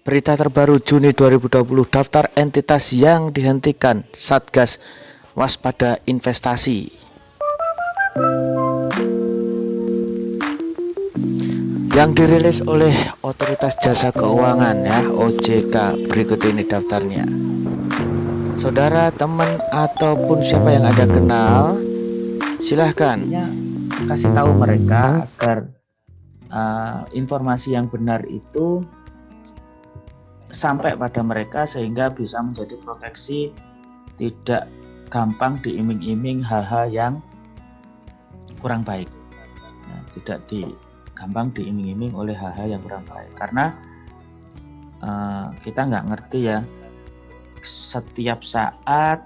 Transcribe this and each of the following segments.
Berita terbaru Juni 2020, daftar entitas yang dihentikan Satgas Waspada Investasi. Yang dirilis oleh Otoritas Jasa Keuangan ya, OJK. Berikut ini daftarnya. Saudara, teman ataupun siapa yang Anda kenal, silahkan ya, kasih tahu mereka agar informasi yang benar itu sampai pada mereka sehingga bisa menjadi proteksi, tidak gampang diiming-iming hal-hal yang kurang baik. Nah, tidak gampang diiming-iming oleh hal-hal yang kurang baik, karena kita nggak ngerti ya, setiap saat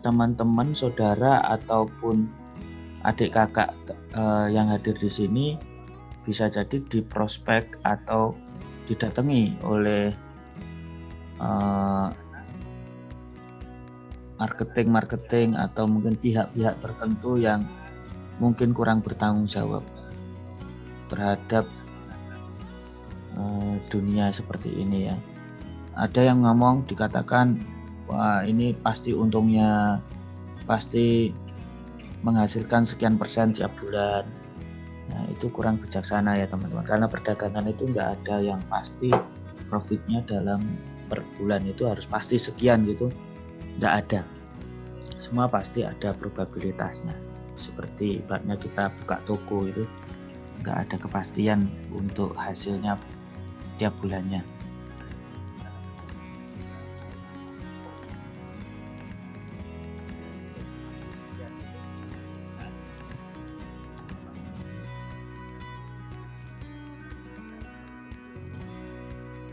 teman-teman, saudara ataupun adik kakak yang hadir di sini bisa jadi diprospek atau didatangi oleh marketing atau mungkin pihak-pihak tertentu yang mungkin kurang bertanggung jawab terhadap dunia seperti ini ya. Ada yang ngomong, dikatakan wah ini pasti untungnya pasti menghasilkan sekian persen tiap bulan. Nah, itu kurang bijaksana ya teman-teman, karena perdagangan itu nggak ada yang pasti profitnya dalam per bulan itu harus pasti sekian gitu, nggak ada. Semua pasti ada probabilitasnya. Seperti ibaratnya kita buka toko itu nggak ada kepastian untuk hasilnya tiap bulannya.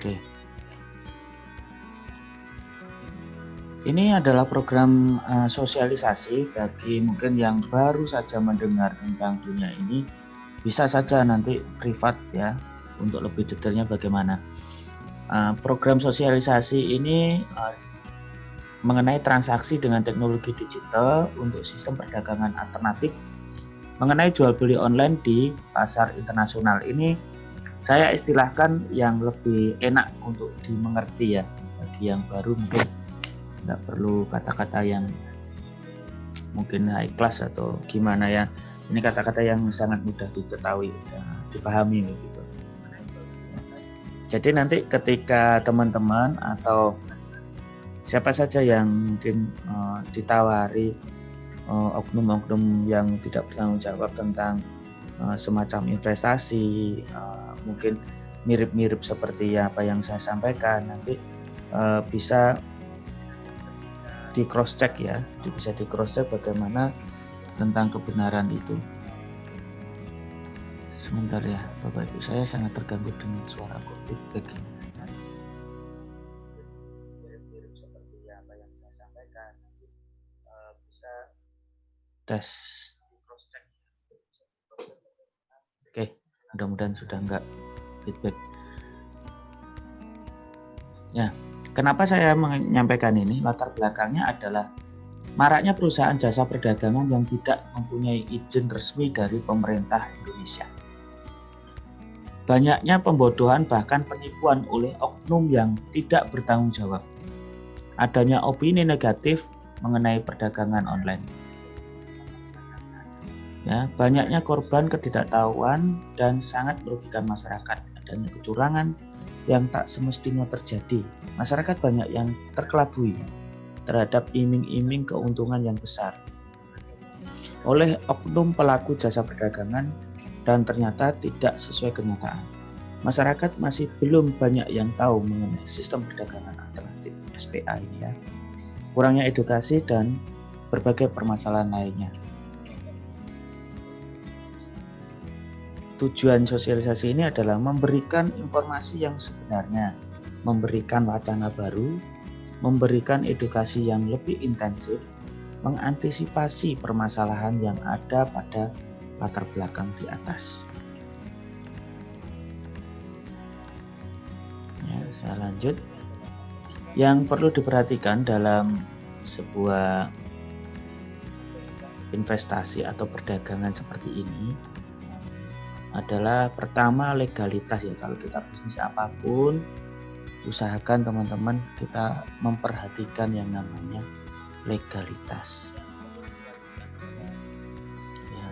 Oke. Ini adalah program sosialisasi bagi mungkin yang baru saja mendengar tentang dunia ini. Bisa saja nanti privat ya untuk lebih detailnya bagaimana. Program sosialisasi ini mengenai transaksi dengan teknologi digital untuk sistem perdagangan alternatif mengenai jual beli online di pasar internasional. Ini saya istilahkan yang lebih enak untuk dimengerti ya, bagi yang baru mungkin nggak perlu kata-kata yang mungkin high class atau gimana ya. Ini kata-kata yang sangat mudah diketahui, dipahami begitu. Jadi nanti ketika teman-teman atau siapa saja yang mungkin ditawari oknum-oknum yang tidak bertanggung jawab tentang semacam investasi, mungkin mirip-mirip seperti apa yang saya sampaikan, nanti bisa di cross check ya, bisa di cross check bagaimana tentang kebenaran itu. Sebentar ya Bapak Ibu, saya sangat terganggu dengan suara feedback ini. Mirip-mirip seperti apa yang saya sampaikan, nanti bisa tes cross check. Oke, mudah-mudahan sudah enggak feedback. Ya, kenapa saya menyampaikan ini? Latar belakangnya adalah maraknya perusahaan jasa perdagangan yang tidak mempunyai izin resmi dari pemerintah Indonesia. Banyaknya pembodohan bahkan penipuan oleh oknum yang tidak bertanggung jawab. Adanya opini negatif mengenai perdagangan online. Ya, banyaknya korban ketidaktahuan dan sangat merugikan masyarakat. Adanya kecurangan yang tak semestinya terjadi. Masyarakat banyak yang terkelabui terhadap iming-iming keuntungan yang besar oleh oknum pelaku jasa perdagangan dan ternyata tidak sesuai kenyataan. Masyarakat masih belum banyak yang tahu mengenai sistem perdagangan alternatif SPA ini ya. Kurangnya edukasi dan berbagai permasalahan lainnya. Tujuan sosialisasi ini adalah memberikan informasi yang sebenarnya, memberikan wacana baru, memberikan edukasi yang lebih intensif, mengantisipasi permasalahan yang ada pada latar belakang di atas. Ya, saya lanjut. Yang perlu diperhatikan dalam sebuah investasi atau perdagangan seperti ini adalah pertama legalitas ya. Kalau kita bisnis apapun usahakan teman-teman kita memperhatikan yang namanya legalitas. Ya.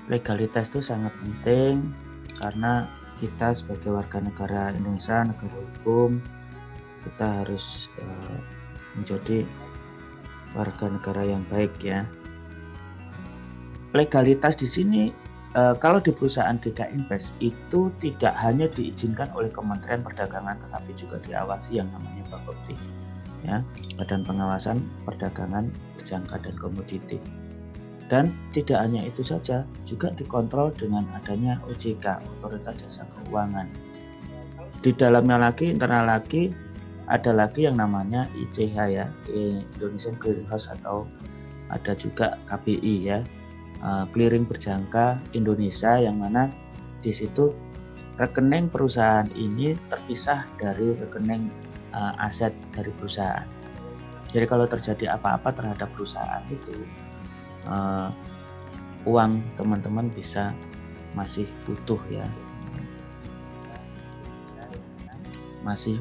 Legalitas itu sangat penting karena kita sebagai warga negara Indonesia, negara hukum, kita harus menjadi warga negara yang baik ya. Legalitas di sini kalau di perusahaan DK Invest itu tidak hanya diizinkan oleh Kementerian Perdagangan, tetapi juga diawasi yang namanya Bapepti, ya, Badan Pengawasan Perdagangan Berjangka dan Komoditi. Dan tidak hanya itu saja, juga dikontrol dengan adanya OJK, Otoritas Jasa Keuangan. Di dalamnya lagi, internal lagi, ada lagi yang namanya ICH ya, Indonesian Clearing House, atau ada juga KBI ya, Clearing Berjangka Indonesia, yang mana di situ rekening perusahaan ini terpisah dari rekening aset dari perusahaan. Jadi kalau terjadi apa-apa terhadap perusahaan itu, uang teman-teman bisa masih utuh ya.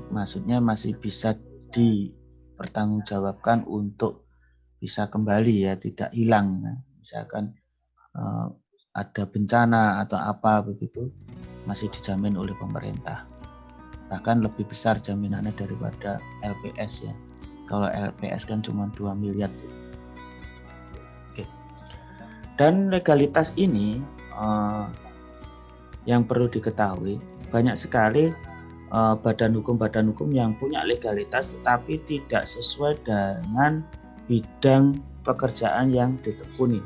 Maksudnya masih bisa dipertanggungjawabkan untuk bisa kembali ya, tidak hilang. Misalkan ada bencana atau apa begitu, masih dijamin oleh pemerintah. Bahkan lebih besar jaminannya daripada LPS ya. Kalau LPS kan cuma 2 miliar. Oke. Dan legalitas ini yang perlu diketahui, banyak sekali badan hukum yang punya legalitas tetapi tidak sesuai dengan bidang pekerjaan yang ditekuni.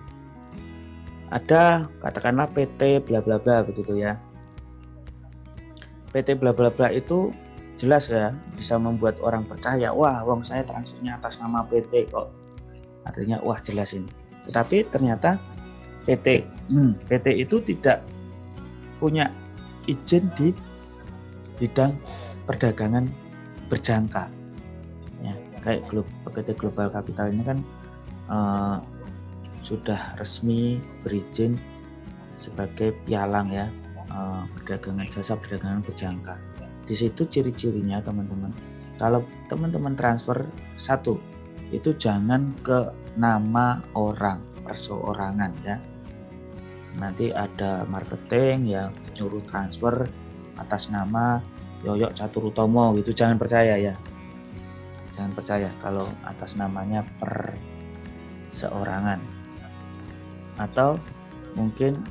Ada katakanlah PT bla bla bla begitu ya. PT bla bla bla itu jelas ya bisa membuat orang percaya, wah wong saya transfernya atas nama PT kok. Artinya wah jelas ini. Tetapi ternyata PT itu tidak punya izin di bidang perdagangan berjangka ya, kayak PT Global Capital ini kan sudah resmi berizin sebagai pialang ya, perdagangan jasa perdagangan berjangka. Di situ ciri-cirinya teman-teman, kalau teman-teman transfer satu itu jangan ke nama orang perseorangan ya, nanti ada marketing ya nyuruh transfer atas nama Yoyok Caturutomo gitu, jangan percaya ya, jangan percaya kalau atas namanya perseorangan. Atau mungkin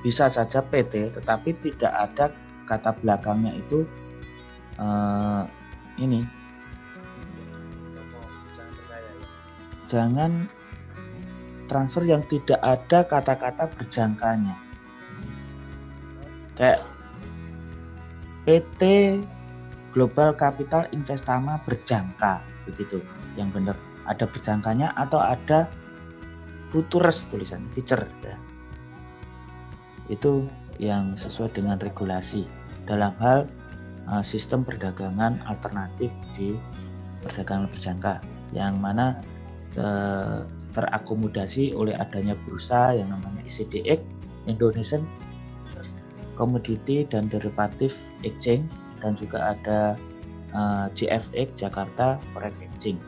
bisa saja PT tetapi tidak ada kata belakangnya itu ini, jangan transfer yang tidak ada kata-kata berjangkanya, kayak PT Global Capital Investama berjangka begitu, yang benar ada berjangkanya atau ada futures tulisan future ya. Itu yang sesuai dengan regulasi dalam hal sistem perdagangan alternatif di perdagangan berjangka, yang mana terakomodasi oleh adanya bursa yang namanya ICDX, Indonesian Commodity dan Derivative Exchange, dan juga ada JFX, Jakarta Forex Exchange.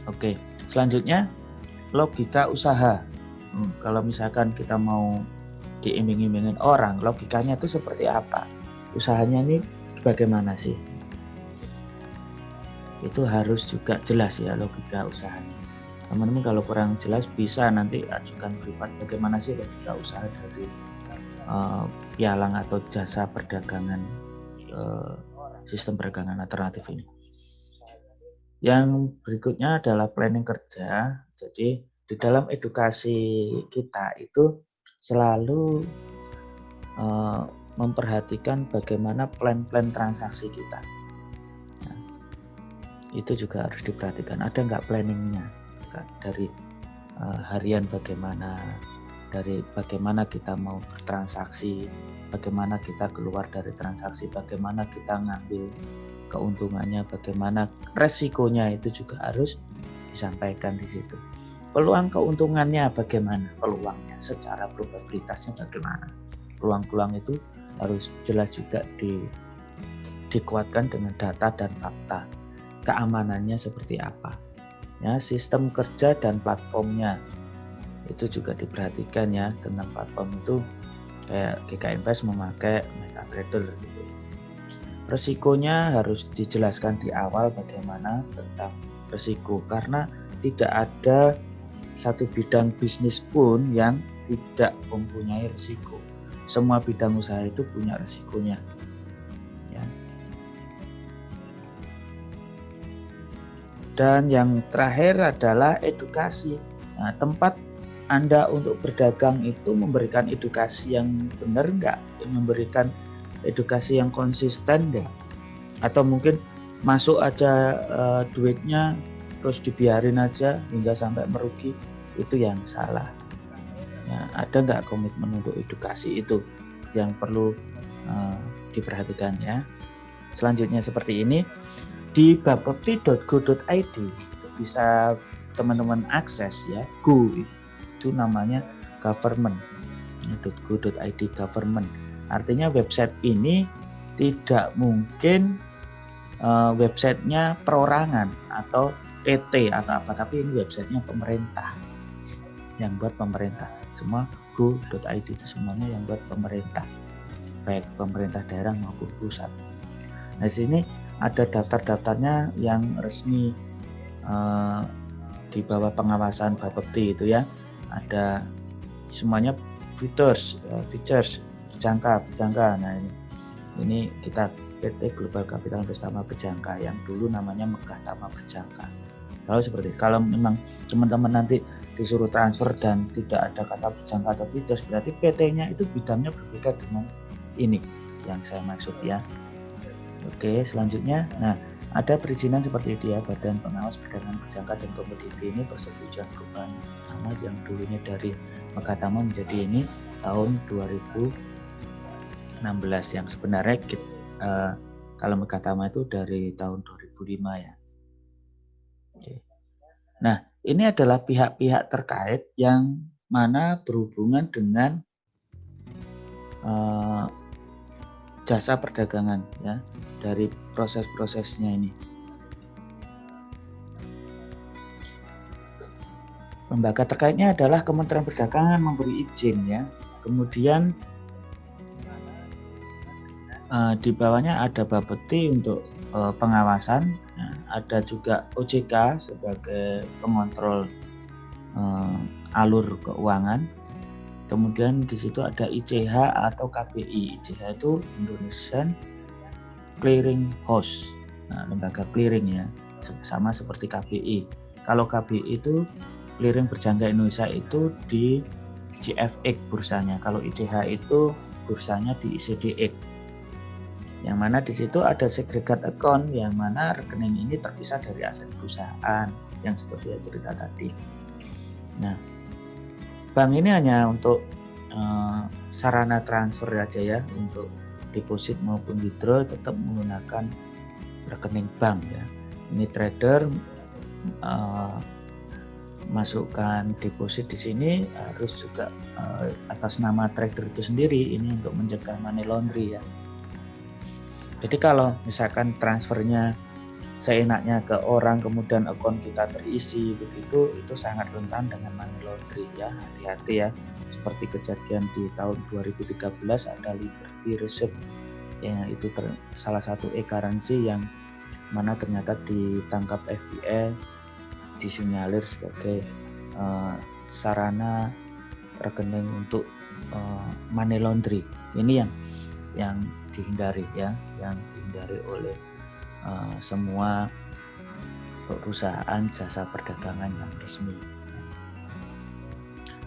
Oke, selanjutnya logika usaha. Kalau misalkan kita mau diiming-imingin orang, logikanya itu seperti apa? Usahanya ini bagaimana sih? Itu harus juga jelas ya logika usahanya. Teman-teman kalau kurang jelas bisa nanti ajukan privat, bagaimana sih logika usaha dari pialang atau jasa perdagangan sistem perdagangan alternatif ini. Yang berikutnya adalah planning kerja. Jadi di dalam edukasi kita itu selalu memperhatikan bagaimana plan-plan transaksi kita. Nah, itu juga harus diperhatikan, ada nggak planningnya dari harian, bagaimana, dari bagaimana kita mau bertransaksi, bagaimana kita keluar dari transaksi, bagaimana kita ngambil keuntungannya, bagaimana resikonya, itu juga harus disampaikan di situ. Peluang keuntungannya bagaimana, peluangnya secara probabilitasnya bagaimana, peluang-peluang itu harus jelas juga dikuatkan dengan data dan fakta. Keamanannya seperti apa? Ya, sistem kerja dan platformnya itu juga diperhatikan ya. Tentang platform itu kayak GK Invest memakai MetaTrader gitu. Resikonya harus dijelaskan di awal bagaimana tentang resiko, karena tidak ada satu bidang bisnis pun yang tidak mempunyai risiko. Semua bidang usaha itu punya risikonya. Ya. Dan yang terakhir adalah edukasi. Nah, tempat Anda untuk berdagang itu memberikan edukasi yang benar enggak? Memberikan edukasi yang konsisten enggak? Atau mungkin masuk aja duitnya terus dibiarin aja hingga sampai merugi, itu yang salah. Ya, ada nggak komitmen untuk edukasi, itu yang perlu diperhatikan ya. Selanjutnya seperti ini, di bapepti.go.id bisa teman-teman akses ya. Go itu namanya government, .go.id government. Artinya website ini tidak mungkin websitenya perorangan atau PT atau apa, tapi ini websitenya pemerintah, yang buat pemerintah. Semua go.id itu semuanya yang buat pemerintah, baik pemerintah daerah maupun pusat. Nah, di sini ada daftar-daftarnya yang resmi di bawah pengawasan Bapepti itu ya. Ada semuanya features berjangka. Nah, ini kita PT Global Capital Investama Berjangka, yang dulu namanya Megah Tama Berjangka. Kalau memang teman-teman nanti disuruh transfer dan tidak ada kata berjangka atau features, berarti PT-nya itu bidangnya berbeda dengan ini yang saya maksud ya. Oke, selanjutnya, nah ada perizinan seperti itu ya. Badan Pengawas Perdagangan Berjangka dan Komoditi ini persetujuan perubahan nama yang dulunya dari Megah Tama menjadi ini tahun 2016, yang sebenarnya kalau Megah Tama itu dari tahun 2005 ya. Oke. Nah, ini adalah pihak-pihak terkait yang mana berhubungan dengan jasa perdagangan ya, dari proses-prosesnya ini. Lembaga terkaitnya adalah Kementerian Perdagangan memberi izin ya. Kemudian di bawahnya ada Bapepti untuk pengawasan, ya, ada juga OJK sebagai pengontrol alur keuangan. Kemudian di situ ada ICH atau KBI. ICH itu Indonesian Clearing House, nah, lembaga clearing ya, sama seperti KBI. Kalau KBI itu clearing berjangka Indonesia itu di GFX bursanya. Kalau ICH itu bursanya di ICDX. Yang mana di situ ada segregat account, yang mana rekening ini terpisah dari aset perusahaan, yang seperti yang cerita tadi. Nah, bank ini hanya untuk sarana transfer aja ya, untuk deposit maupun withdraw tetap menggunakan rekening bank ya. Ini trader masukkan deposit di sini harus juga atas nama trader itu sendiri, ini untuk mencegah money laundry ya. Jadi kalau misalkan transfernya seenaknya ke orang kemudian akun kita terisi begitu, itu sangat rentan dengan money laundry ya. Hati-hati ya, seperti kejadian di tahun 2013 ada Liberty Reserve ya, itu salah satu e-currency yang mana ternyata ditangkap FBI, disinyalir sebagai sarana rekening untuk money laundry. Ini yang dihindari ya, yang dihindari oleh semua perusahaan jasa perdagangan yang resmi.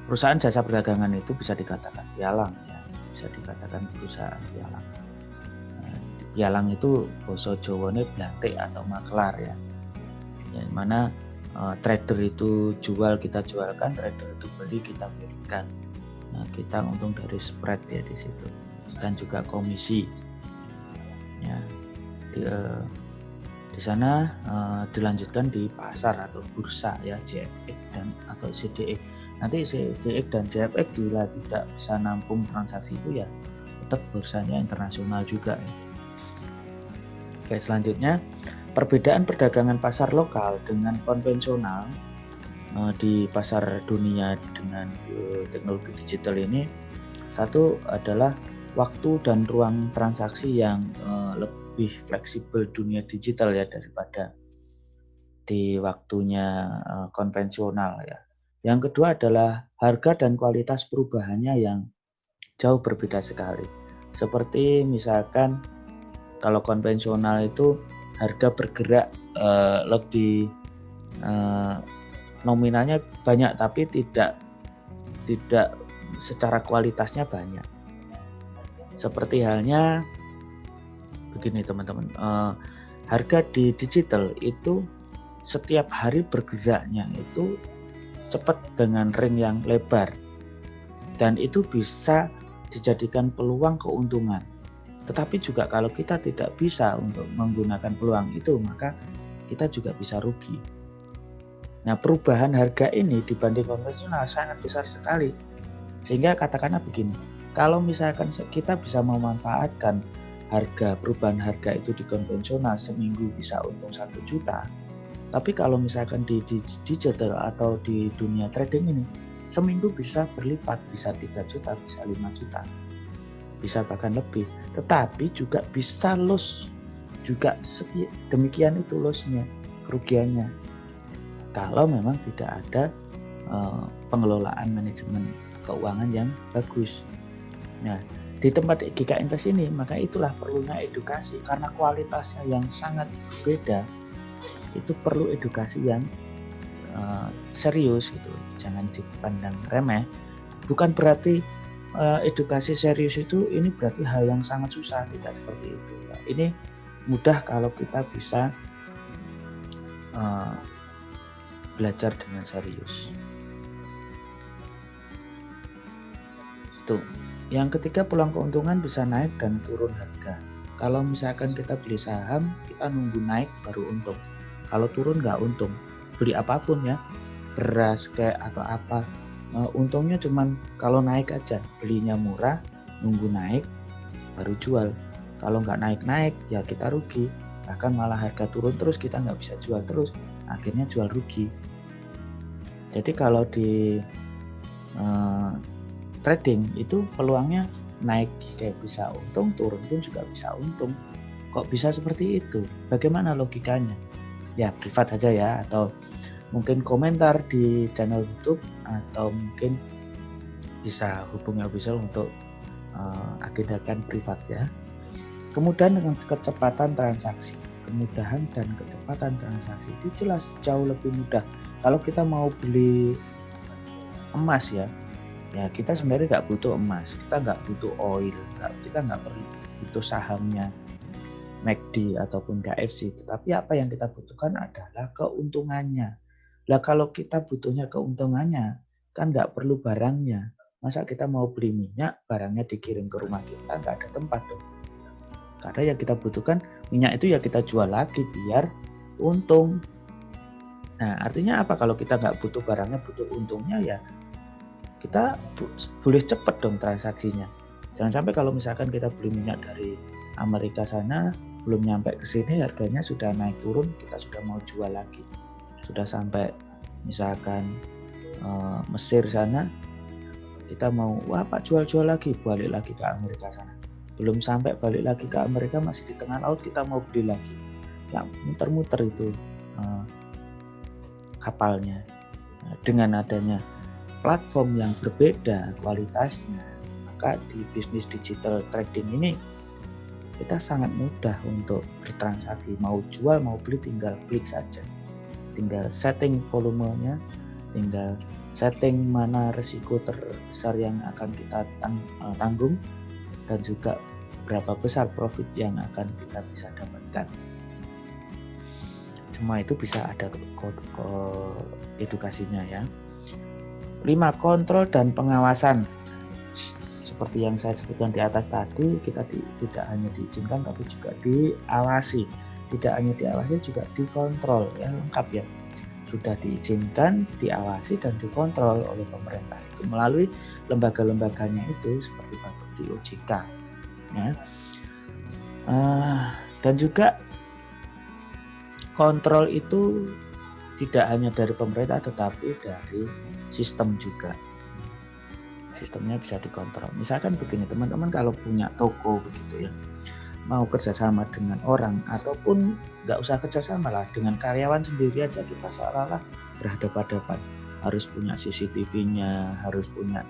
Perusahaan jasa perdagangan itu bisa dikatakan pialang ya, bisa dikatakan perusahaan pialang. Pialang itu basa Jawane blantik atau maklar ya, yang mana trader itu jual kita jualkan, trader itu beli kita belikan. Nah, kita untung dari spread ya di situ, dan juga komisi ya. Di sana dilanjutkan di pasar atau bursa ya, JFX dan atau CDX. Nanti CDX dan JFX bila tidak bisa nampung transaksi itu ya tetap bursanya internasional juga ya. Oke, selanjutnya perbedaan perdagangan pasar lokal dengan konvensional di pasar dunia dengan teknologi digital ini, satu adalah waktu dan ruang transaksi yang lebih fleksibel dunia digital ya daripada di waktunya konvensional ya. Yang kedua adalah harga dan kualitas perubahannya yang jauh berbeda sekali. Seperti misalkan kalau konvensional itu harga bergerak lebih nominalnya banyak tapi tidak secara kualitasnya banyak. Seperti halnya begini teman-teman, harga di digital itu setiap hari bergeraknya itu cepat dengan ring yang lebar dan itu bisa dijadikan peluang keuntungan. Tetapi juga kalau kita tidak bisa untuk menggunakan peluang itu, maka kita juga bisa rugi. Nah, perubahan harga ini dibanding konvensional sangat besar sekali. Sehingga katakanlah begini, kalau misalkan kita bisa memanfaatkan perubahan harga itu di konvensional seminggu bisa untung 1 juta. Tapi kalau misalkan di digital atau di dunia trading ini, seminggu bisa berlipat, bisa 3 juta, bisa 5 juta. Bisa bahkan lebih, tetapi juga bisa loss juga demikian itu lossnya, kerugiannya kalau memang tidak ada pengelolaan manajemen keuangan yang bagus. Nah, di tempat GK Invest ini maka itulah perlunya edukasi karena kualitasnya yang sangat berbeda. Itu perlu edukasi yang serius gitu, jangan dipandang remeh. Bukan berarti edukasi serius itu ini berarti hal yang sangat susah, tidak seperti itu. Ini mudah kalau kita bisa belajar dengan serius. Tuh, yang ketiga peluang keuntungan bisa naik dan turun harga. Kalau misalkan kita beli saham, kita nunggu naik baru untung. Kalau turun nggak untung. Beli apapun ya, beras kayak atau apa. Untungnya cuman kalau naik aja, belinya murah, nunggu naik, baru jual. Kalau nggak naik-naik, ya kita rugi. Bahkan malah harga turun terus, kita nggak bisa jual terus, akhirnya jual rugi. Jadi kalau di trading itu peluangnya naik kayak bisa untung, turun pun juga bisa untung. Kok bisa seperti itu? Bagaimana logikanya? Ya privat aja ya, atau mungkin komentar di channel YouTube atau mungkin bisa hubungi official untuk agendakan privat ya. Kemudian dengan kecepatan transaksi, kemudahan dan kecepatan transaksi itu jelas jauh lebih mudah. Kalau kita mau beli emas ya kita sebenarnya nggak butuh emas, kita nggak butuh oil, kita nggak perlu butuh sahamnya MACD ataupun KFC, tetapi apa yang kita butuhkan adalah keuntungannya. Lah kalau kita butuhnya keuntungannya, kan nggak perlu barangnya. Masa kita mau beli minyak, barangnya dikirim ke rumah kita, nggak ada tempat dong. Karena yang kita butuhkan minyak itu ya kita jual lagi biar untung. Nah artinya apa kalau kita nggak butuh barangnya, butuh untungnya ya kita boleh cepet dong transaksinya. Jangan sampai kalau misalkan kita beli minyak dari Amerika sana, belum nyampe ke sini harganya sudah naik turun, kita sudah mau jual lagi. Sudah sampai misalkan Mesir sana, kita mau wah Pak jual lagi, balik lagi ke Amerika sana. Belum sampai balik lagi ke Amerika, masih di tengah laut kita mau beli lagi. Ya muter-muter itu kapalnya. Dengan adanya platform yang berbeda kualitasnya, maka di bisnis digital trading ini kita sangat mudah untuk bertransaksi, mau jual mau beli tinggal klik saja, tinggal setting volumenya, tinggal setting mana resiko terbesar yang akan kita tanggung dan juga berapa besar profit yang akan kita bisa dapatkan. Semua itu bisa ada edukasinya ya. 5. Kontrol dan pengawasan. Seperti yang saya sebutkan di atas tadi, kita tidak hanya diizinkan tapi juga diawasi. Tidak hanya diawasi juga dikontrol, ya lengkap ya. Sudah diizinkan, diawasi dan dikontrol oleh pemerintah itu melalui lembaga-lembaganya itu seperti Bapepti OJK. ya. Dan juga kontrol itu tidak hanya dari pemerintah tetapi dari sistem juga. Sistemnya bisa dikontrol. Misalkan begini teman-teman, kalau punya toko begitu ya, mau kerjasama dengan orang ataupun nggak usah kerjasama lah, dengan karyawan sendiri aja kita seolah-olah berhadapan-hadapan. Harus punya CCTV-nya, harus punya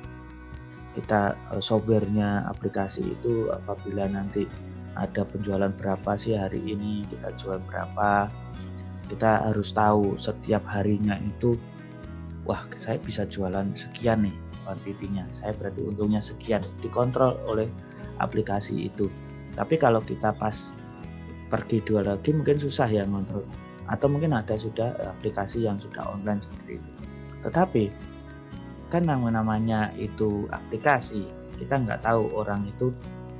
kita software-nya, aplikasi itu apabila nanti ada penjualan berapa sih hari ini, kita jual berapa, kita harus tahu setiap harinya itu, wah saya bisa jualan sekian nih kuantitinya, saya berarti untungnya sekian, dikontrol oleh aplikasi itu. Tapi kalau kita pas pergi jual lagi mungkin susah ya ngontrol, atau mungkin ada sudah aplikasi yang sudah online seperti itu. Tetapi kan namanya itu aplikasi, kita nggak tahu orang itu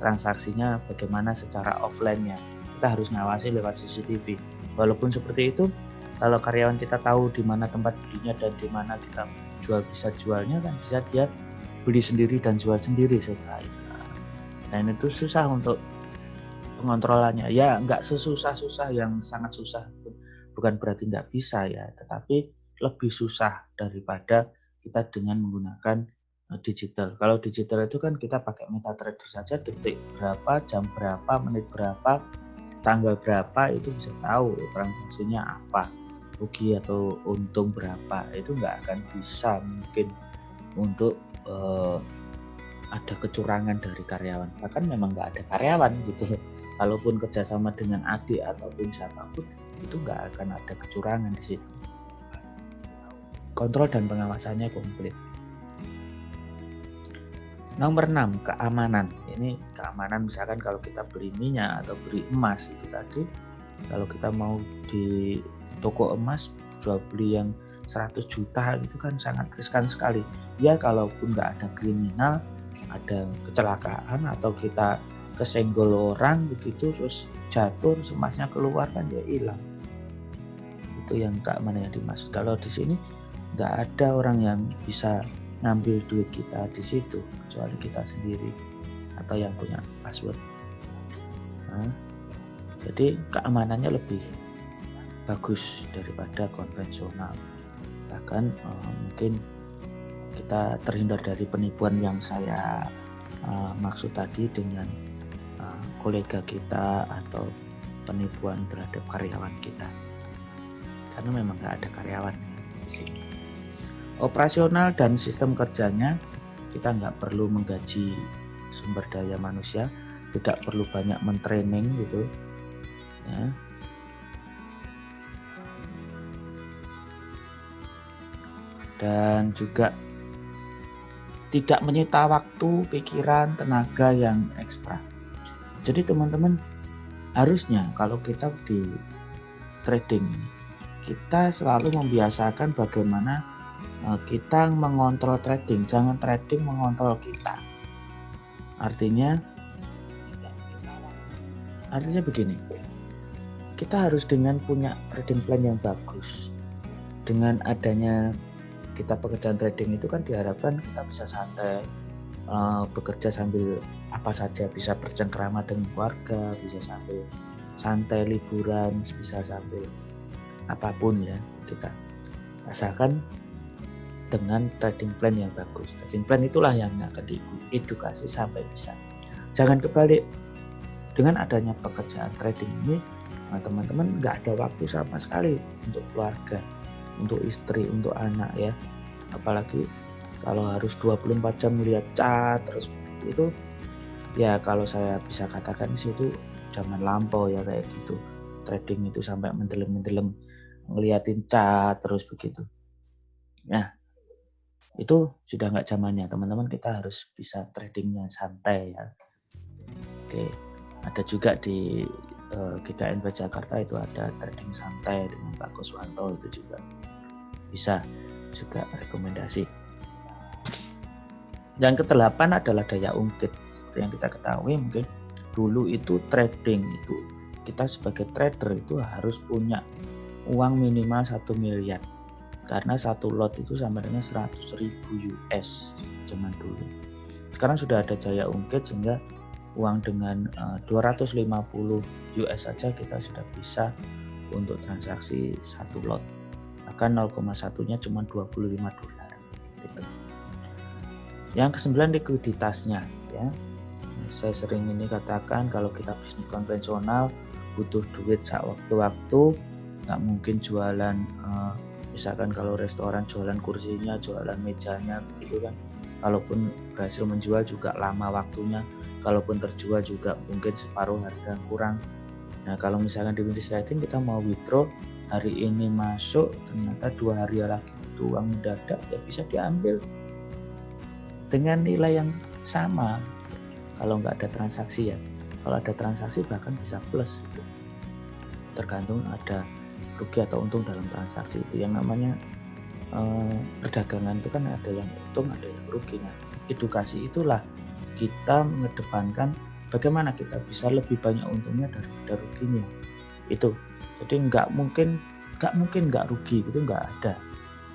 transaksinya bagaimana secara offline-nya, kita harus ngawasi lewat CCTV. Walaupun seperti itu, kalau karyawan kita tahu di mana tempat belinya dan di mana kita bisa jualnya, kan bisa dia beli sendiri dan jual sendiri setelah itu. Dan itu susah untuk pengontrolannya. Ya nggak sesusah-susah yang sangat susah, bukan berarti nggak bisa ya, tetapi lebih susah daripada kita dengan menggunakan digital. Kalau digital itu kan kita pakai MetaTrader saja, detik berapa, jam berapa, menit berapa, tanggal berapa itu bisa tahu transaksinya apa, rugi atau untung berapa. Itu nggak akan bisa mungkin untuk ada kecurangan dari karyawan. Bahkan memang nggak ada karyawan gitu. Kalaupun kerjasama dengan adik ataupun siapapun, itu nggak akan ada kecurangan di situ. Kontrol dan pengawasannya komplit. Nomor 6, keamanan. Ini keamanan, misalkan kalau kita beli minyak atau beli emas itu tadi, kalau kita mau di toko emas jual beli yang 100 juta itu kan sangat riskan sekali. Ya kalaupun nggak ada kriminal, ada kecelakaan atau kita kesenggol orang begitu terus jatuh emasnya keluar kan ya hilang. Itu yang keamanan yang dimaksud. Kalau di sini nggak ada orang yang bisa ngambil duit kita di situ kecuali kita sendiri atau yang punya password. Jadi keamanannya lebih bagus daripada konvensional. Bahkan mungkin kita terhindar dari penipuan yang saya maksud tadi dengan kolega kita atau penipuan terhadap karyawan kita, karena memang nggak ada karyawan di sini. Operasional dan sistem kerjanya, kita nggak perlu menggaji sumber daya manusia, tidak perlu banyak mentraining gitu ya. Dan juga tidak menyita waktu, pikiran, tenaga yang ekstra. Jadi teman-teman, harusnya kalau kita di trading, kita selalu membiasakan bagaimana kita mengontrol trading, jangan trading mengontrol kita. Artinya begini, kita harus dengan punya trading plan yang bagus. Dengan adanya kita pekerjaan trading itu kan diharapkan kita bisa santai, bekerja sambil apa saja, bisa bercengkrama dengan keluarga, bisa sambil santai liburan, bisa sambil apapun ya kita, asalkan dengan trading plan yang bagus. Trading plan itulah yang akan diedukasi sampai bisa. Jangan kebalik, dengan adanya pekerjaan trading ini teman-teman nggak ada waktu sama sekali untuk keluarga, untuk istri, untuk anak ya. Apalagi kalau harus 24 jam melihat chat terus itu ya, kalau saya bisa katakan di situ zaman lampau ya kayak gitu. Trading itu sampai mendelem-mendelem ngeliatin chat terus begitu. Nah, itu sudah nggak zamannya teman-teman, kita harus bisa tradingnya santai ya. Oke, ada juga di GKInvest Jakarta itu ada trading santai dengan Pak Kuswanto, itu juga bisa juga rekomendasi. Dan ke-8 adalah daya ungkit. Seperti yang kita ketahui, mungkin dulu itu trading itu kita sebagai trader itu harus punya uang minimal 1 miliar. Karena satu lot itu sama dengan 100.000 US zaman dulu. Sekarang sudah ada daya ungkit sehingga uang dengan 250 US saja kita sudah bisa untuk transaksi satu lot. Bahkan 0,1-nya cuma 25 dolar. Gitu. Yang ke-9 likuiditasnya ya. Saya sering ini katakan kalau kita bisnis konvensional butuh duit saat waktu-waktu, nggak mungkin jualan misalkan kalau restoran jualan kursinya, jualan mejanya gitu kan. Kalaupun berhasil menjual juga lama waktunya, kalaupun terjual juga mungkin separuh harga kurang. Nah kalau misalkan di bisnis trading kita mau withdraw hari ini masuk, ternyata 2 hari lagi butuh uang mendadak, ya bisa diambil dengan nilai yang sama. Kalau nggak ada transaksi ya, kalau ada transaksi bahkan bisa plus gitu. Tergantung ada rugi atau untung dalam transaksi itu. Yang namanya perdagangan itu kan ada yang untung ada yang rugi. Nah edukasi itulah kita mengedepankan bagaimana kita bisa lebih banyak untungnya daripada ruginya itu. Jadi nggak mungkin nggak rugi, itu nggak ada.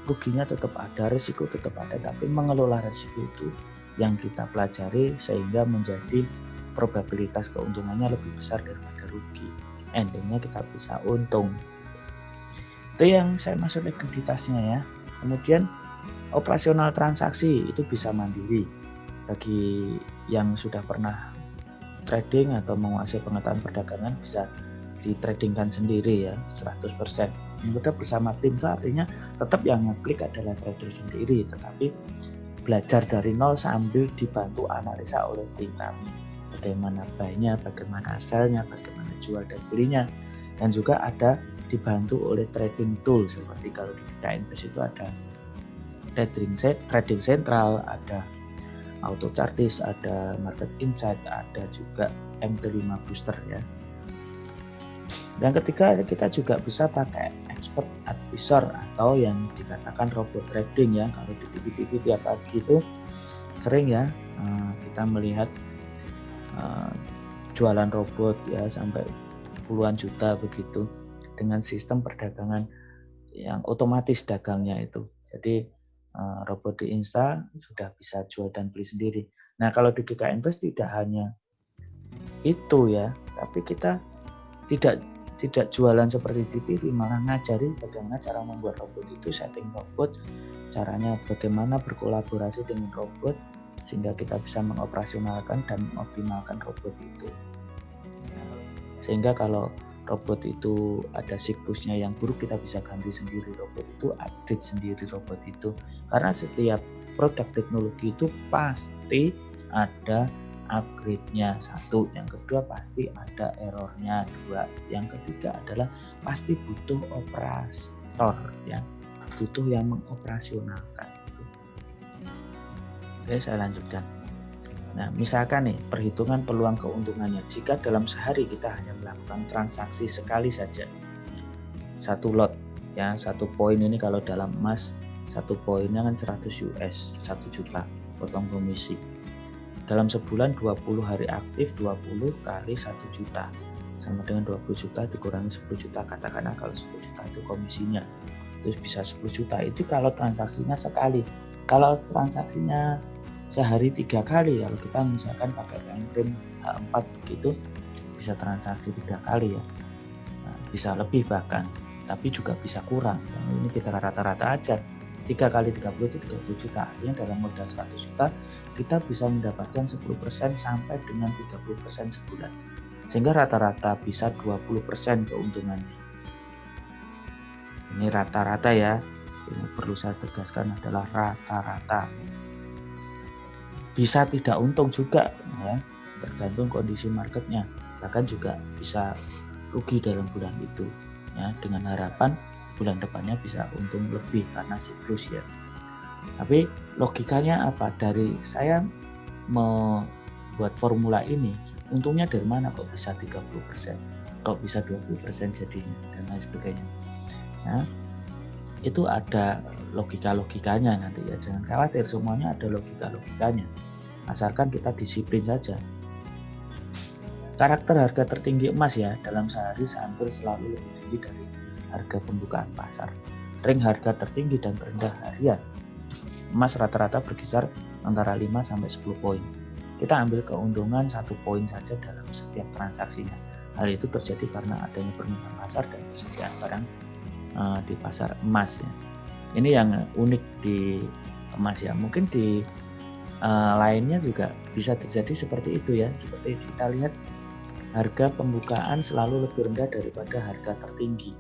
Ruginya tetap ada, risiko tetap ada, tapi mengelola risiko itu yang kita pelajari sehingga menjadi probabilitas keuntungannya lebih besar daripada rugi. Endingnya kita bisa untung. Itu yang saya maksud likuiditasnya ya. Kemudian operasional transaksi itu bisa mandiri. Bagi yang sudah pernah trading atau menguasai pengetahuan perdagangan bisa ditradingkan sendiri ya 100%. Mudah bersama tim itu artinya tetap yang ngeklik adalah trader sendiri, tetapi belajar dari nol sambil dibantu analisa oleh tim kami. Bagaimana buy-nya, bagaimana sell-nya, bagaimana jual dan belinya. Dan juga ada dibantu oleh trading tool seperti kalau di kita invest itu ada trading central, ada auto chartis, ada market insight, ada juga MT5 booster ya. Dan ketiga kita juga bisa pakai expert advisor atau yang dikatakan robot trading ya. Kalau di TV-TV tiap pagi itu sering ya kita melihat jualan robot ya sampai puluhan juta begitu dengan sistem perdagangan yang otomatis dagangnya itu. Jadi robot di Insta sudah bisa jual dan beli sendiri. Nah kalau di GK Invest tidak hanya itu ya, tapi kita tidak jualan seperti di TV, malah ngajarin bagaimana cara membuat robot itu, setting robot, caranya bagaimana berkolaborasi dengan robot sehingga kita bisa mengoperasionalkan dan mengoptimalkan robot itu. Sehingga kalau robot itu ada siklusnya yang buruk, kita bisa ganti sendiri robot itu, update sendiri robot itu. Karena setiap produk teknologi itu pasti ada upgrade-nya, satu, yang kedua pasti ada errornya, dua, yang ketiga adalah pasti butuh operator ya, butuh yang mengoperasionalkan. Oke, saya lanjutkan. Nah, misalkan nih perhitungan peluang keuntungannya, jika dalam sehari kita hanya melakukan transaksi sekali saja satu lot ya, satu poin ini kalau dalam emas satu poinnya kan 100 US, 1 juta potong komisi. Dalam sebulan 20 hari aktif, 20 kali 1 juta sama dengan 20 juta dikurangi 10 juta, katakanlah kalau 10 juta itu komisinya, terus bisa 10 juta itu kalau transaksinya sekali. Kalau transaksinya sehari 3 kali, kalau kita misalkan pakai time frame H4 begitu bisa transaksi 3 kali ya, nah, bisa lebih bahkan, tapi juga bisa kurang. Ini kita rata-rata aja, 3 kali 30 itu 30 juta, artinya dalam modal 100 juta kita bisa mendapatkan 10% sampai dengan 30% sebulan, sehingga rata-rata bisa 20% keuntungannya. Ini rata-rata ya, ini perlu saya tegaskan adalah rata-rata. Bisa tidak untung juga ya, tergantung kondisi marketnya, bahkan juga bisa rugi dalam bulan itu ya, dengan harapan bulan depannya bisa untung lebih karena siklus ya. Tapi logikanya apa? Dari saya membuat formula ini, untungnya dari mana kok bisa 30%, kok bisa 20% jadinya dan lain sebagainya. Nah, itu ada logika-logikanya nanti ya, jangan khawatir, semuanya ada logika-logikanya. Asalkan kita disiplin saja. Karakter harga tertinggi emas ya, dalam sehari hampir selalu lebih tinggi dari harga pembukaan pasar. Ring harga tertinggi dan terendah harian emas rata-rata berkisar antara 5 sampai 10 poin. kita ambil keuntungan 1 poin saja dalam setiap transaksinya. Hal itu terjadi karena adanya permintaan pasar dan persediaan barang di pasar emas ya. Ini yang unik di emas ya. Mungkin di lainnya juga bisa terjadi seperti itu ya. Seperti kita lihat harga pembukaan selalu lebih rendah daripada harga tertinggi.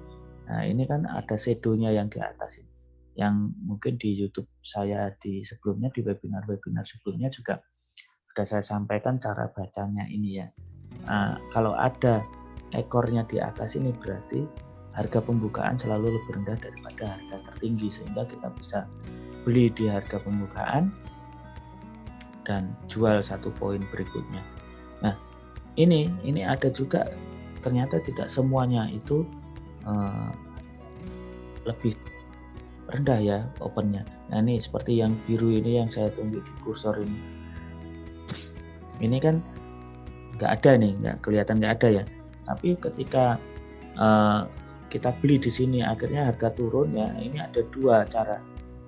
Nah ini kan ada shadow-nya yang di atas ini. Yang mungkin di YouTube saya di sebelumnya, di webinar-webinar sebelumnya juga sudah saya sampaikan cara bacanya ini ya. Kalau ada ekornya di atas ini berarti harga pembukaan selalu lebih rendah daripada harga tertinggi, sehingga kita bisa beli di harga pembukaan dan jual 1 poin berikutnya. Nah ini ada juga, ternyata tidak semuanya itu lebih rendah ya opennya. Nah ini seperti yang biru ini yang saya tunjuk di kursor ini. Ini kan nggak ada nih, nggak kelihatan, nggak ada ya. Tapi ketika kita beli di sini akhirnya harga turun ya. Ini ada 2 cara.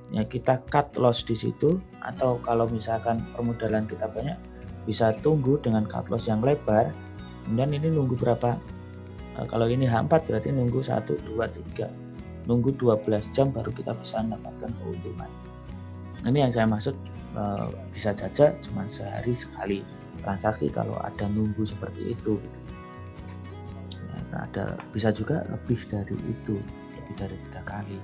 Ya kita cut loss di situ, atau kalau misalkan permodalan kita banyak bisa tunggu dengan cut loss yang lebar. Kemudian ini nunggu berapa? Kalau ini H4 berarti nunggu 1, 2, 3. Nunggu 12 jam baru kita bisa mendapatkan keuntungan. Ini yang saya maksud, bisa saja cuma sehari sekali transaksi kalau ada nunggu seperti itu. Ya, bisa juga lebih dari itu, lebih dari 3 kali.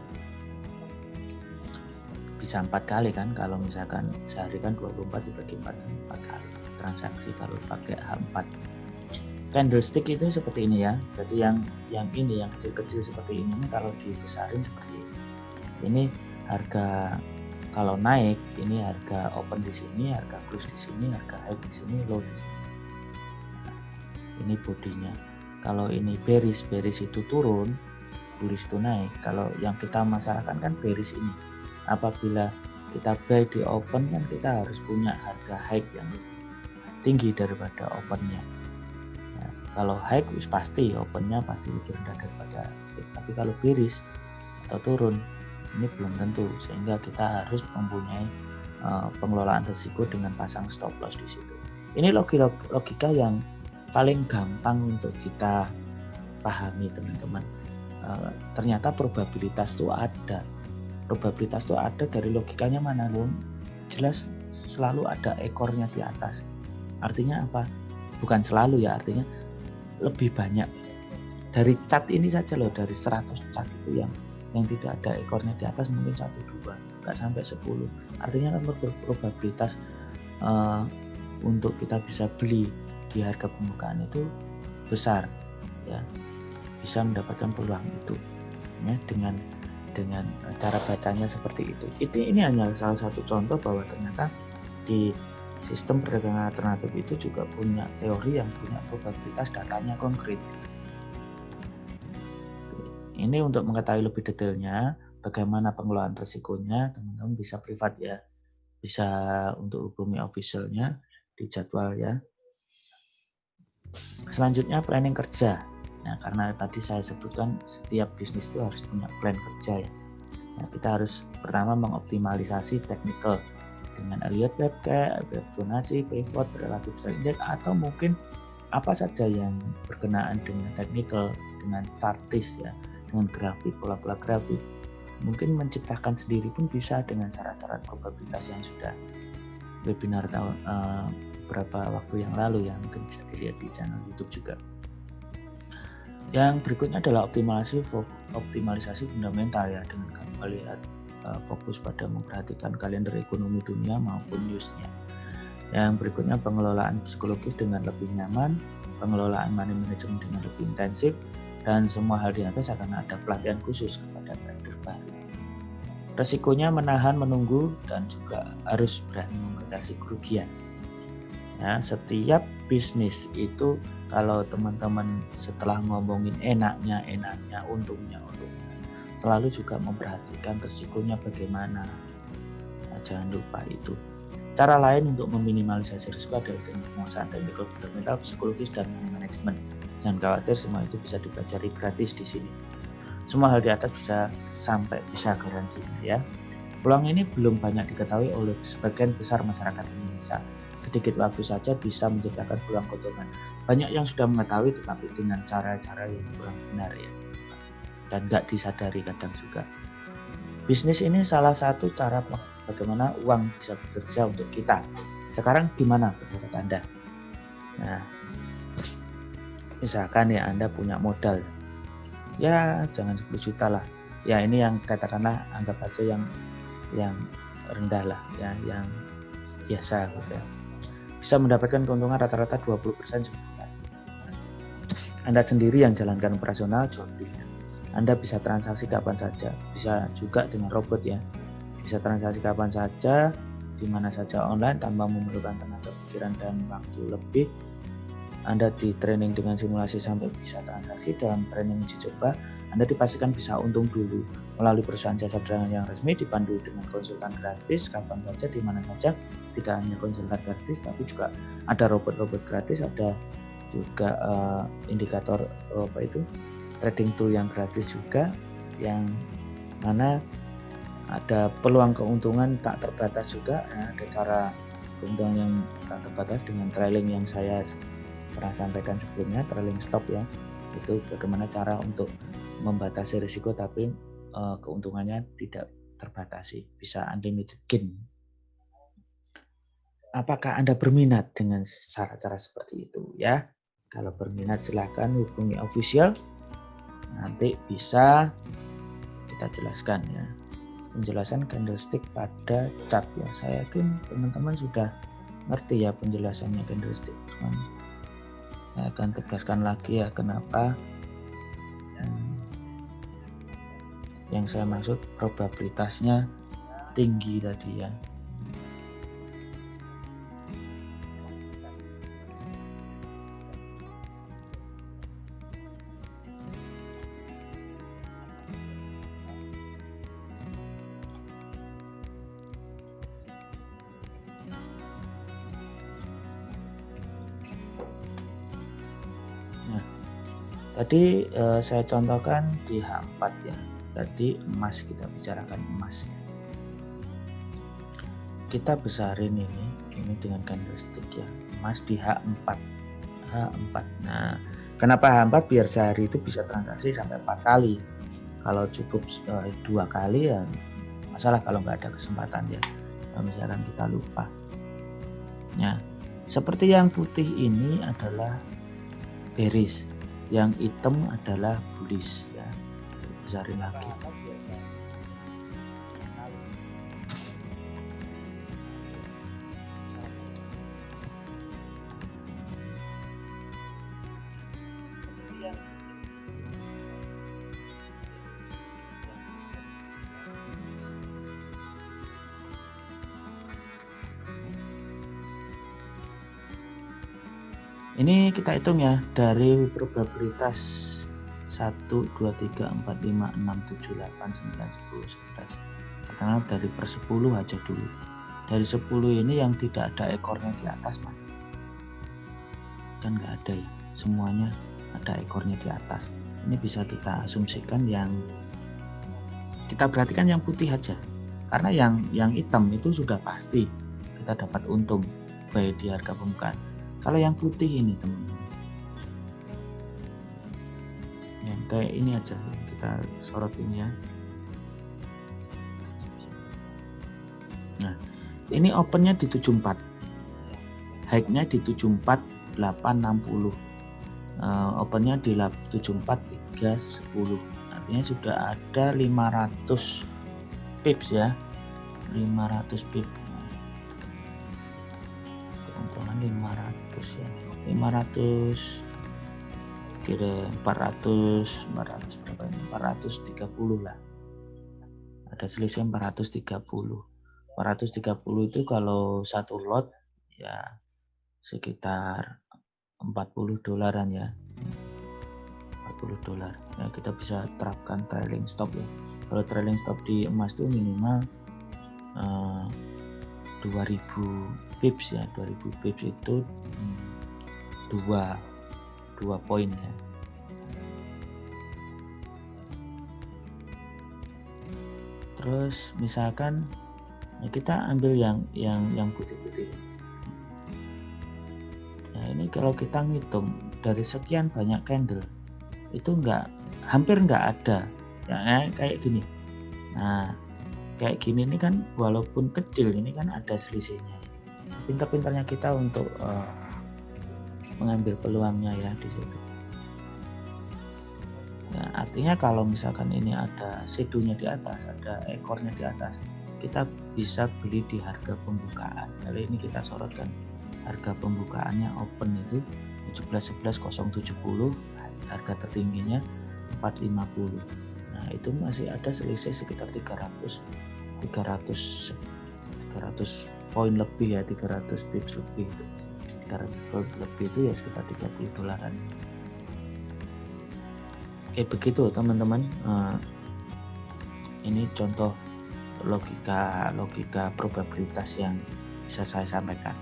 Bisa 4 kali kan, kalau misalkan sehari kan 24 dibagi 4 kali transaksi kalau pakai H4. Candlestick itu seperti ini ya. Jadi yang ini yang kecil-kecil seperti ini kalau dibesarin seperti ini. Ini harga kalau naik, ini harga open di sini, harga close di sini, harga high di sini, low di sini. Ini bodinya. Kalau ini bearish itu turun, bullish itu naik. Kalau yang kita masalahkan kan bearish ini. Apabila kita buy di open kan kita harus punya harga high yang tinggi daripada opennya. Nah, kalau high pasti opennya pasti lebih rendah daripada high. Tapi kalau bearish atau turun ini belum tentu, sehingga kita harus mempunyai pengelolaan risiko dengan pasang stop loss di situ. Ini logika yang paling gampang untuk kita pahami teman-teman. Ternyata probabilitas itu ada. Probabilitas itu ada dari logikanya mana dong? Jelas selalu ada ekornya di atas. Artinya apa? Bukan selalu ya, artinya lebih banyak. Dari chart ini saja loh, dari 100 chart itu yang tidak ada ekornya di atas mungkin 1, 2, nggak sampai 10. Artinya kan probabilitas untuk kita bisa beli di harga pembukaan itu besar ya, bisa mendapatkan peluang itu ya, dengan cara bacanya seperti itu. Ini hanya salah satu contoh bahwa ternyata di sistem perdagangan alternatif itu juga punya teori yang punya probabilitas datanya konkret. Ini untuk mengetahui lebih detailnya bagaimana pengelolaan risikonya, teman-teman bisa privat ya, bisa untuk hubungi officialnya di jadwal ya. Selanjutnya planning kerja. Nah, karena tadi saya sebutkan setiap bisnis itu harus punya plan kerja ya. Nah, kita harus pertama mengoptimalisasi technical dengan Elliott Wave, Fibonacci, pivot, relative index, atau mungkin apa saja yang berkenaan dengan technical, dengan chartis ya, dengan grafik, pola-pola grafik. Mungkin menciptakan sendiri pun bisa dengan syarat-syarat probabilitas yang sudah webinar beberapa waktu yang lalu ya, mungkin bisa dilihat di channel YouTube juga. Yang berikutnya adalah optimalisasi fundamental ya, dengan kembali fokus pada memperhatikan kalender ekonomi dunia maupun newsnya. Yang berikutnya pengelolaan psikologis dengan lebih nyaman, pengelolaan money management dengan lebih intensif, dan semua hal di atas akan ada pelatihan khusus kepada trader baru. Resikonya menahan, menunggu, dan juga harus berani mengatasi kerugian. Ya, setiap bisnis itu kalau teman-teman setelah ngomongin enaknya, untungnya, selalu juga memperhatikan resikonya bagaimana. Nah, jangan lupa itu. Cara lain untuk meminimalisasi risiko adalah dengan penguasaan teknikal, fundamental, psikologis, dan manajemen. Jangan khawatir, semua itu bisa dipelajari gratis di sini. Semua hal di atas bisa garansi ya. Peluang ini belum banyak diketahui oleh sebagian besar masyarakat Indonesia. sedikit waktu saja bisa menciptakan peluang keuntungan. Banyak yang sudah mengetahui tetapi dengan cara-cara yang kurang benar ya, dan nggak disadari kadang juga. Bisnis ini salah satu cara bagaimana uang bisa bekerja untuk kita. Sekarang gimana pendapat Anda? Nah, misalkan ya Anda punya modal, ya jangan 10 juta lah. Ya ini yang katakanlah anggap aja yang rendah lah ya, yang biasa gitu ya. Bisa mendapatkan keuntungan rata-rata 20% sebulan. Anda sendiri yang jalankan operasional jual belinya. Anda bisa transaksi kapan saja, bisa juga dengan robot ya. Bisa transaksi kapan saja, di mana saja online tanpa memerlukan tenaga pikiran dan waktu lebih. Anda di training dengan simulasi sampai bisa transaksi. Dalam training uji coba, Anda dipastikan bisa untung dulu melalui perusahaan jasa keuangan yang resmi, dipandu dengan konsultan gratis kapan saja, di mana saja. Tidak hanya konsultan gratis, tapi juga ada robot-robot gratis, ada juga indikator trading tool yang gratis juga, yang mana ada peluang keuntungan tak terbatas juga ya. Ada cara keuntungan yang tak terbatas dengan trailing yang saya pernah sampaikan sebelumnya, trailing stop ya. Itu bagaimana cara untuk membatasi risiko tapi keuntungannya tidak terbatasi, bisa unlimited gain. Apakah Anda berminat dengan cara-cara seperti itu ya? Kalau berminat silahkan hubungi official, nanti bisa kita jelaskan ya. Penjelasan candlestick pada chart ya. Saya yakin teman-teman sudah ngerti ya penjelasannya candlestick. Saya akan tegaskan lagi ya kenapa yang saya maksud probabilitasnya tinggi tadi ya. Tadi saya contohkan di H4 ya. Tadi emas, kita bicarakan emas ya. Kita besarin ini dengan candlestick ya. Emas di H4. Nah, kenapa H4? Biar sehari itu bisa transaksi sampai 4 kali. Kalau cukup 2 kali ya masalah kalau nggak ada kesempatan ya. Kalau misalkan kita lupa. Nah, seperti yang putih ini adalah bearish. Yang hitam adalah bullish ya. Besarin lagi. Ini kita hitung ya dari probabilitas 1, 2, 3, 4, 5, 6, 7, 8, 9, 10, 11. Karena dari per 10 aja dulu. Dari 10 ini yang tidak ada ekornya di atas mana? Kan nggak ada ya. Semuanya ada ekornya di atas. Ini bisa kita asumsikan yang kita perhatikan yang putih aja. Karena yang hitam itu sudah pasti kita dapat untung baik di harga pembukaan. Kalau yang putih ini teman-teman, yang kayak ini aja kita sorot ini ya. Nah, ini opennya di 74, high-nya di 74.860, opennya di 74.310. Artinya sudah ada 500 pips ya, 500 pips. Keuntungan 500 ya, 500 kira 400 berapa ini, 430 lah, ada selisih 430 itu kalau satu lot ya sekitar $40 ya, $40 ya. Kita bisa terapkan trailing stop ya. Kalau trailing stop di emas itu minimal 2000 pips ya. 2000 pips itu 2 poin ya. Terus misalkan ya kita ambil yang putih-putih. ini kalau kita ngitung dari sekian banyak candle itu hampir nggak ada ya kayak gini. Nah, kayak gini ini kan walaupun kecil ini kan ada selisihnya. Pintar-pintarnya kita untuk mengambil peluangnya ya di situ. Ya, artinya kalau misalkan ini ada shadow-nya di atas, ada ekornya di atas, kita bisa beli di harga pembukaan. Kali ini kita sorotkan harga pembukaannya open itu 17.11.070, harga tertingginya 450. Nah, itu masih ada selisih sekitar 300 poin lebih ya, 300 pips lebih itu. 300 poin lebih itu ya sekitar 30 dolaran. Oke, begitu teman-teman. Ini contoh logika probabilitas yang bisa saya sampaikan.